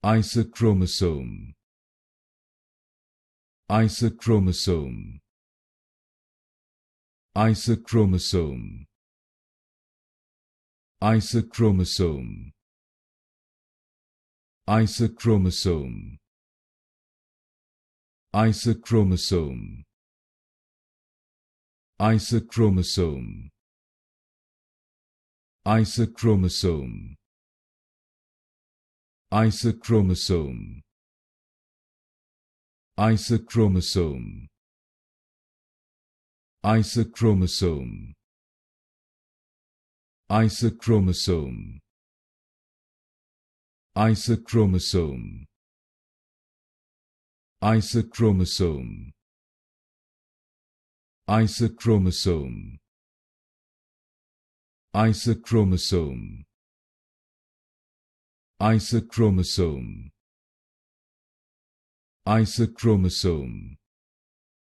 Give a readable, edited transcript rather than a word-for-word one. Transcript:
Isochromosome. Isochromosome. Isochromosome. Isochromosome. Isochromosome. Isochromosome. Isochromosome. Isochromosome. Isochromosome. Isochromosome. Isochromosome. Isochromosome. Isochromosome. Isochromosome. Isochromosome. Isochromosome. Isochromosome. Isochromosome.